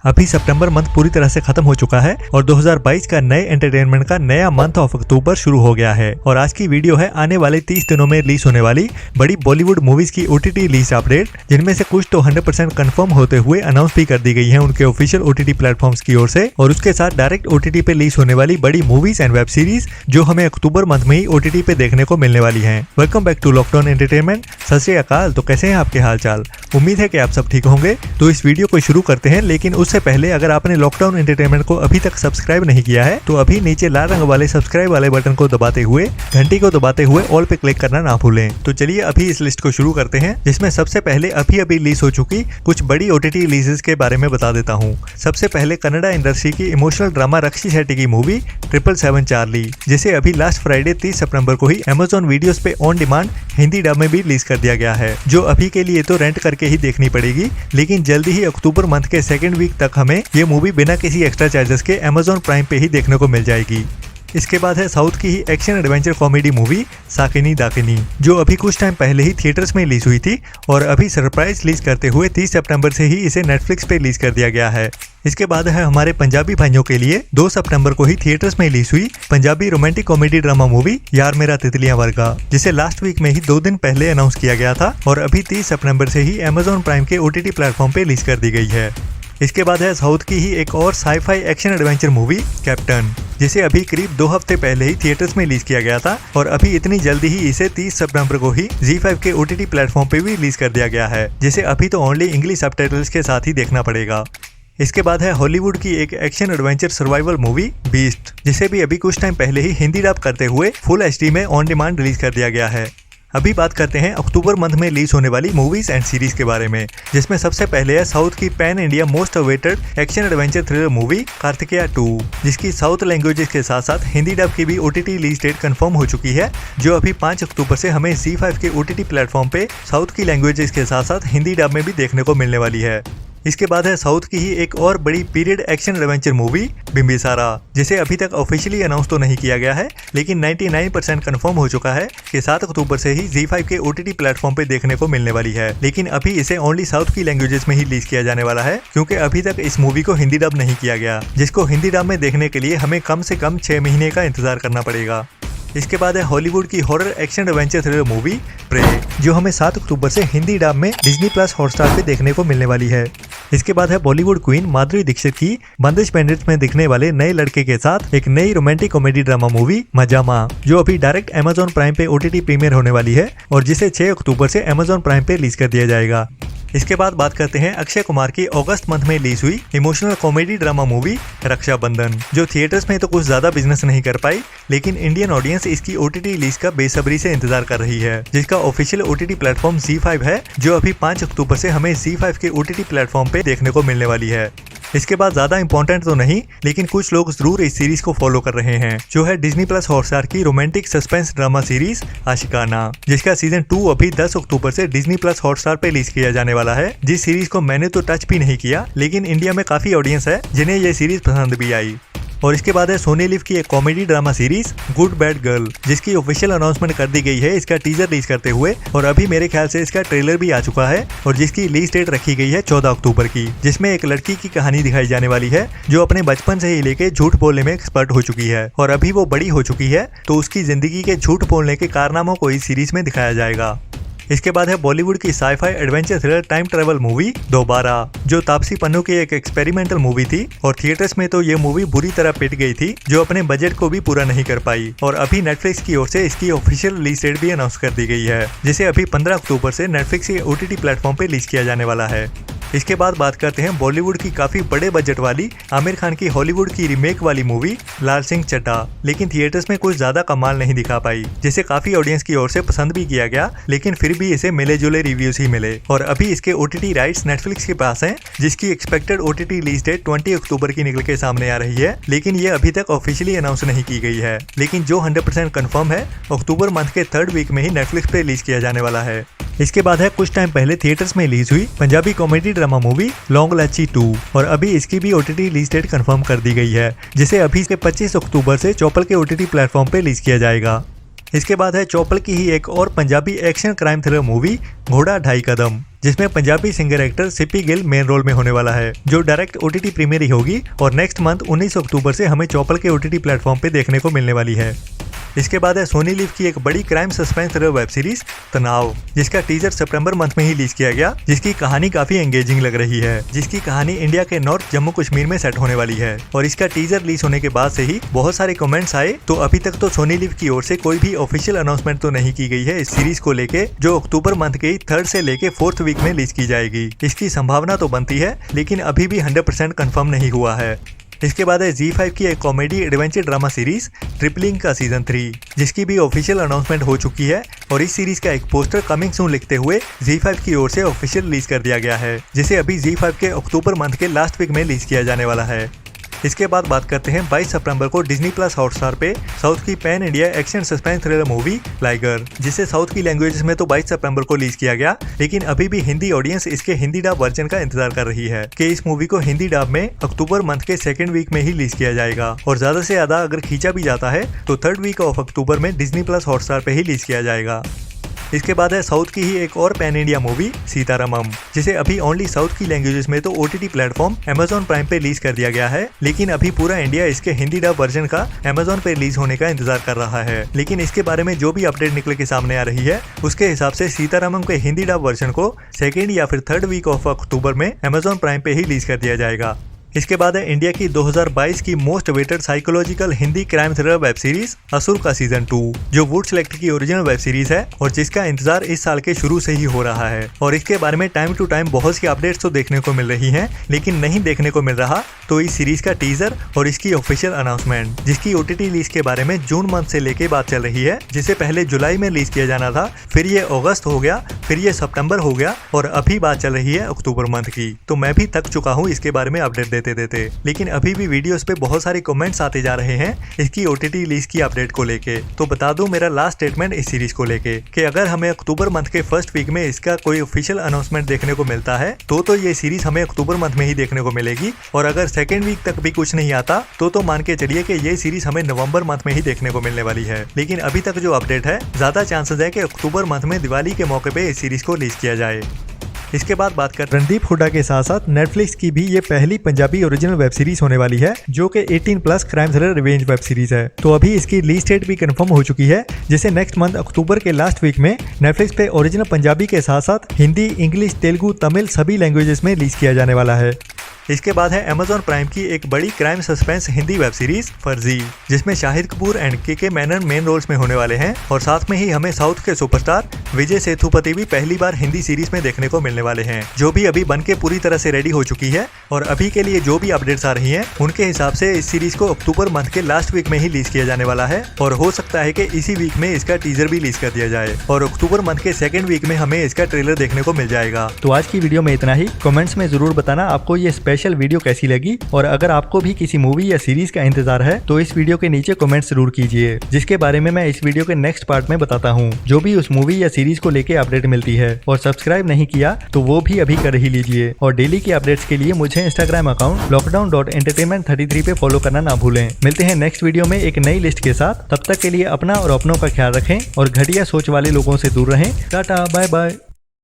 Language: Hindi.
अभी सितंबर मंथ पूरी तरह से खत्म हो चुका है और 2022 का नए एंटरटेनमेंट का नया मंथ ऑफ अक्टूबर शुरू हो गया है। और आज की वीडियो है आने वाले 30 दिनों में रिलीज होने वाली बड़ी बॉलीवुड मूवीज की OTT रिलीज अपडेट, जिनमें से कुछ तो 100% कंफर्म होते हुए अनाउंस भी कर दी गई है उनके ऑफिशियल OTT प्लेटफॉर्म्स की ओर से, और उसके साथ डायरेक्ट OTT पे रिलीज होने वाली बड़ी मूवीज एंड वेब सीरीज जो हमें अक्टूबर मंथ में ही OTT पे देखने को मिलने वाली है। Welcome back to lockdown entertainment. सत श्री अकाल। तो कैसे हैं आपके हाल चाल? उम्मीद है कि आप सब ठीक होंगे। तो इस वीडियो को शुरू करते हैं, लेकिन उससे पहले अगर आपने लॉकडाउन एंटरटेनमेंट को अभी तक सब्सक्राइब नहीं किया है तो अभी नीचे लाल रंग वाले सब्सक्राइब वाले बटन को दबाते हुए घंटी को दबाते हुए ऑल पे क्लिक करना ना भूलें। तो चलिए अभी इस लिस्ट को शुरू करते हैं, जिसमें सबसे पहले अभी रिलीज हो चुकी कुछ बड़ी OTT रिलीजेस के बारे में बता देता हूँ। सबसे पहले कन्नड़ा इंडस्ट्री की इमोशनल ड्रामा रक्षी शेट्टी की मूवी 777 चार्ली, जिसे अभी लास्ट फ्राइडे 30 सितंबर को ही Amazon वीडियोस पे ऑन डिमांड हिंदी डब में भी रिलीज कर दिया गया है, जो अभी के लिए तो रेंट करके ही देखनी पड़ेगी, लेकिन जल्दी ही अक्टूबर मंथ के सेकंड वीक तक हमें ये मूवी बिना किसी एक्स्ट्रा चार्जेस के Amazon प्राइम पे ही देखने को मिल जाएगी। इसके बाद है साउथ की ही एक्शन एडवेंचर कॉमेडी मूवी साकिनी दाकिनी, जो अभी कुछ टाइम पहले ही थिएटर्स में रिलीज हुई थी और अभी सरप्राइज रिलीज करते हुए 30 सितंबर से ही इसे नेटफ्लिक्स पे रिलीज कर दिया गया है। इसके बाद है हमारे पंजाबी भाइयों के लिए 2 सितंबर को ही थिएटर्स में रिलीज हुई Punjabi romantic comedy drama movie यार मेरा तितलियां वर्गा, जिसे लास्ट वीक में ही 2 दिन पहले अनाउंस किया गया था और अभी 30 सितंबर से ही Amazon प्राइम के OTT प्लेटफॉर्म पे रिलीज कर दी गई है। इसके बाद है साउथ की ही एक और sci-fi action adventure movie captain, जिसे अभी करीब 2 हफ्ते पहले ही थिएटर्स में रिलीज किया गया था और अभी इतनी जल्दी ही इसे 30 सितंबर को ही ZEE5 के OTT प्लेटफॉर्म पे भी रिलीज कर दिया गया है, जिसे अभी तो ओनली इंग्लिश सबटाइटल्स के साथ ही देखना पड़ेगा। इसके बाद है हॉलीवुड की एक action adventure survival movie beast, जिसे भी अभी कुछ टाइम पहले ही हिंदी डब करते हुए फुल HD में ऑन डिमांड रिलीज कर दिया गया है। अभी बात करते हैं अक्टूबर मंथ में रिलीज होने वाली मूवीज एंड सीरीज के बारे में, जिसमें सबसे पहले है साउथ की pan India most awaited action adventure thriller movie Kartikeya 2, जिसकी साउथ लैंग्वेजेस के साथ साथ हिंदी डब की भी OTT रिलीज डेट कंफर्म हो चुकी है, जो अभी 5 अक्टूबर से हमें ZEE5 के OTT प्लेटफॉर्म पे साउथ की लैंग्वेजेस के साथ साथ हिंदी डब में भी देखने को मिलने वाली है। इसके बाद है साउथ की ही एक और बड़ी period action adventure movie Bimbisara, जिसे अभी तक ऑफिशियली अनाउंस तो नहीं किया गया है, लेकिन 99% कंफर्म हो चुका है कि 7 अक्टूबर से ही ZEE5 के OTT प्लेटफॉर्म पे देखने को मिलने वाली है। लेकिन अभी इसे ओनली साउथ की लैंग्वेजेस में ही रिलीज किया जाने वाला है, क्योंकि अभी तक इस मूवी को हिंदी डब नहीं किया गया, जिसको हिंदी डब में देखने के लिए हमें कम से कम 6 महीने का इंतजार करना पड़ेगा। इसके बाद है हॉलीवुड की horror action adventure thriller movie Prey, जो हमें 7 अक्टूबर से हिंदी डब में Disney+ हॉटस्टार पे देखने को मिलने वाली है। इसके बाद है बॉलीवुड क्वीन माधुरी दीक्षित की बंदिश बैंडिट्स में दिखने वाले नए लड़के के साथ एक नई रोमांटिक कॉमेडी ड्रामा मूवी मजामा, जो अभी डायरेक्ट Amazon प्राइम पे OTT प्रीमियर होने वाली है और जिसे 6 अक्टूबर से Amazon प्राइम पे रिलीज कर दिया जाएगा। इसके बाद बात करते हैं अक्षय कुमार की अगस्त मंथ में रिलीज हुई emotional comedy drama movie Raksha Bandhan, जो थिएटर्स में तो कुछ ज्यादा बिजनेस नहीं कर पाई, लेकिन इंडियन ऑडियंस इसकी OTT रिलीज का बेसब्री से इंतजार कर रही है, जिसका ऑफिशियल OTT प्लेटफॉर्म ZEE5 है, जो अभी 5 अक्टूबर से हमें ZEE5 के OTT प्लेटफॉर्म पे देखने को मिलने वाली है। इसके बाद ज्यादा इंपॉर्टेंट तो नहीं, लेकिन कुछ लोग जरूर इस सीरीज को फॉलो कर रहे हैं, जो है Disney+ हॉटस्टार की रोमांटिक सस्पेंस ड्रामा सीरीज आशिकाना, जिसका सीजन 2 अभी 10 अक्टूबर से Disney+ हॉटस्टार पे रिलीज किया जाने वाला है। जिस सीरीज को मैंने तो टच भी नहीं किया, लेकिन इंडिया में काफी ऑडियंस है जिन्हें ये सीरीज पसंद भी आई। और इसके बाद है सोनी लिव की एक comedy drama series good bad girl, जिसकी ऑफिशियल अनाउंसमेंट कर दी गई है इसका टीजर रिलीज करते हुए, और अभी मेरे ख्याल से इसका ट्रेलर भी आ चुका है और जिसकी रिलीज डेट रखी गई है 14 अक्टूबर की, जिसमें एक लड़की की कहानी दिखाई जाने वाली है जो अपने बचपन से ही लेके झूठ बोलने में एक्सपर्ट हो चुकी है और अभी वो बड़ी हो चुकी है, तो उसकी जिंदगी के झूठ बोलने के कारनामों को इस सीरीज में दिखाया जाएगा। इसके बाद है बॉलीवुड की sci-fi adventure thriller time travel movie दोबारा, जो तापसी पन्नू की एक एक्सपेरिमेंटल मूवी थी और थिएटर्स में तो ये मूवी बुरी तरह पिट गई थी, जो अपने बजट को भी पूरा नहीं कर पाई, और अभी नेटफ्लिक्स की ओर से इसकी ऑफिशियल रिलीज डेट भी अनाउंस कर दी गई है, जिसे अभी 15 अक्टूबर से नेटफ्लिक्स के OTT प्लेटफॉर्म पे रिलीज किया जाने वाला है। इसके बाद बात करते हैं बॉलीवुड की काफी बड़े बजट वाली आमिर खान की हॉलीवुड की रीमेक वाली मूवी लाल सिंह चड्ढा, लेकिन थिएटर्स में कुछ ज्यादा कमाल नहीं दिखा पाई, जिसे काफी ऑडियंस की ओर से पसंद भी किया गया, लेकिन फिर भी इसे मिले जुले रिव्यूज ही मिले, और अभी इसके OTT राइट्स नेटफ्लिक्स के पास हैं, जिसकी एक्सपेक्टेड OTT रिलीज डेट 20 अक्टूबर की निकल के सामने आ रही है, लेकिन ये अभी तक ऑफिशियली अनाउंस नहीं की गई है, लेकिन जो 100% कंफर्म है अक्टूबर मंथ के 3rd वीक में ही नेटफ्लिक्स पे रिलीज किया जाने वाला है। इसके बाद है कुछ टाइम पहले थिएटर्स में रिलीज हुई Punjabi comedy drama movie Laung Laachi 2, और अभी इसकी भी OTT रिलीज डेट कंफर्म कर दी गई है, जिसे अभी 25 अक्टूबर से चौपल के OTT प्लेटफॉर्म पे रिलीज किया जाएगा। इसके बाद है चौपल की ही एक और Punjabi action crime thriller movie Ghoda Dhai Kadam, जिसमें Punjabi singer actor Sippy Gill main role में होने वाला है, जो डायरेक्ट OTT प्रीमियर ही होगी और नेक्स्ट मंथ 19 अक्टूबर से हमें चौपल के OTT प्लेटफॉर्म पे देखने को मिलने वाली है। इसके बाद है सोनी लिव की एक बड़ी crime suspense thriller web series तनाव, जिसका टीजर सितंबर मंथ में ही रिलीज किया गया, जिसकी कहानी काफी एंगेजिंग लग रही है, जिसकी कहानी इंडिया के नॉर्थ जम्मू कश्मीर में सेट होने वाली है। और इसका टीजर रिलीज होने के बाद से ही बहुत सारे कमेंट्स आए, तो अभी तक तो सोनी लिव की ओर से कोई भी ऑफिशियल अनाउंसमेंट तो नहीं की गई है इस सीरीज को लेके, जो अक्टूबर मंथ के 3rd से लेके 4th वीक में रिलीज की जाएगी। इसकी संभावना तो बनती है, लेकिन अभी भी 100% कंफर्म नहीं हुआ है। इसके बाद है ZEE5 की एक comedy adventure drama series tripling का सीजन 3, जिसकी भी ऑफिशियल अनाउंसमेंट हो चुकी है और इस सीरीज का एक पोस्टर कमिंग सून लिखते हुए ZEE5 की ओर से ऑफिशियल रिलीज कर दिया गया है, जिसे अभी ZEE5 के अक्टूबर मंथ के लास्ट वीक में रिलीज किया जाने वाला है। इसके बाद बात करते हैं 22 सितंबर को Disney+ हॉटस्टार पे साउथ की pan India action suspense thriller movie liger, जिसे साउथ की लैंग्वेजेस में तो 22 सितंबर को रिलीज किया गया, लेकिन अभी भी हिंदी ऑडियंस इसके हिंदी डब वर्जन का इंतजार कर रही है कि इस मूवी को हिंदी डब में अक्टूबर मंथ के 2nd वीक में ही रिलीज किया जाएगा, और ज्यादा से ज्यादा अगर खींचा भी जाता है तो 3rd वीक ऑफ अक्टूबर में Disney+ हॉटस्टार पे ही रिलीज किया जाएगा। इसके बाद है साउथ की ही एक और पैन इंडिया मूवी सीतारामम, जिसे अभी ओनली साउथ की लैंग्वेजेस में तो OTT प्लेटफॉर्म Amazon प्राइम पे रिलीज कर दिया गया है, लेकिन अभी पूरा इंडिया इसके हिंदी डब वर्जन का Amazon पे रिलीज होने का इंतजार कर रहा है। लेकिन इसके बारे में जो भी अपडेट निकल के सामने आ रही है, उसके हिसाब से सीतारामम के हिंदी डब वर्जन को 2nd या फिर 3rd वीक ऑफ अक्टूबर में Amazon प्राइम पे ही रिलीज कर दिया जाएगा। इसके बाद है इंडिया की 2022 की most waited psychological Hindi crime thriller web series Asur का सीजन 2, जो वुड सेलेक्ट की ओरिजिनल वेब सीरीज है और जिसका इंतजार इस साल के शुरू से ही हो रहा है। और इसके बारे में टाइम टू टाइम बहुत सी अपडेट्स तो देखने को मिल रही हैं, लेकिन नहीं देखने को मिल रहा तो इस सीरीज का टीजर और इसकी ऑफिशियल अनाउंसमेंट, जिसकी OTT रिलीज के बारे में जून मंथ से लेके बात चल रही है, जिसे पहले जुलाई में रिलीज किया जाना था, फिर ये अगस्त हो गया, फिर ये सितंबर हो गया और अभी बात चल रही है अक्टूबर मंथ की। तो मैं भी थक चुका हूँ इसके बारे में अपडेट देते, लेकिन अभी भी वीडियोस पे बहुत सारे कमेंट्स आते जा रहे हैं इसकी OTT रिलीज की अपडेट को लेके। तो बता दूं मेरा लास्ट स्टेटमेंट इस सीरीज को लेके कि अगर हमें अक्टूबर मंथ के 1st वीक में इसका कोई ऑफिशियल अनाउंसमेंट देखने को मिलता है तो ये सीरीज हमें अक्टूबर मंथ में ही देखने को मिलेगी, और अगर 2nd वीक तक भी कुछ नहीं आता तो मान के चलिए कि ये सीरीज हमें नवंबर मंथ में ही देखने को मिलने वाली है। लेकिन अभी तक जो अपडेट है, ज्यादा चांसेस है कि अक्टूबर मंथ में दिवाली के मौके पे इस सीरीज को रिलीज किया जाए। इसके बाद बात कर रणदीप हुड्डा के साथ साथ नेटफ्लिक्स की भी ये पहली पंजाबी ओरिजिनल वेब सीरीज होने वाली है, जो कि 18+ crime thriller revenge web series है। तो अभी इसकी रिलीज डेट भी कंफर्म हो चुकी है, जिसे नेक्स्ट मंथ अक्टूबर के लास्ट वीक में नेटफ्लिक्स पे ओरिजिनल पंजाबी के साथ साथ हिंदी, इंग्लिश, तेलुगु, तमिल सभी लैंग्वेजेस में रिलीज किया जाने वाला है। इसके बाद है Amazon प्राइम की एक बड़ी crime suspense Hindi web series फर्जी, जिसमें शाहिद कपूर एंड के मेनन मेन रोल्स में होने वाले हैं, और साथ में ही हमें साउथ के सुपरस्टार विजय सेतुपति भी पहली बार हिंदी सीरीज में देखने को मिलने वाले हैं, जो भी अभी बनके पूरी तरह से रेडी हो चुकी है। और अभी के लिए जो भी अपडेट्स आ रही हैं, उनके हिसाब से इस सीरीज को अक्टूबर मंथ के लास्ट वीक में ही रिलीज किया जाने वाला है, और हो सकता है कि इसी वीक में इसका टीजर भी रिलीज कर दिया जाए और अक्टूबर मंथ के 2nd वीक में हमें इसका ट्रेलर देखने को मिल जाएगा। तो आज की वीडियो में इतना ही। कमेंट्स में जरूर बताना आपको ये स्पेशल वीडियो कैसी लगी, और अगर आपको भी किसी मूवी या सीरीज का इंतजार है तो इस वीडियो के नीचे कमेंट जरूर कीजिए, जिसके बारे में मैं इस वीडियो के नेक्स्ट पार्ट में बताता हूँ, जो भी उस मूवी या सीरीज को लेके अपडेट मिलती है। और सब्सक्राइब नहीं किया तो वो भी अभी कर ही लीजिए, और डेली की अपडेट्स के लिए मुझे इंस्टाग्राम अकाउंट lockdown.entertainment33 पे फॉलो करना ना भूलें। मिलते हैं नेक्स्ट वीडियो में एक नई लिस्ट के साथ, तब तक के लिए अपना और अपनों का ख्याल रखें और घटिया सोच वाले लोगों से दूर रहें। Tata, bye bye.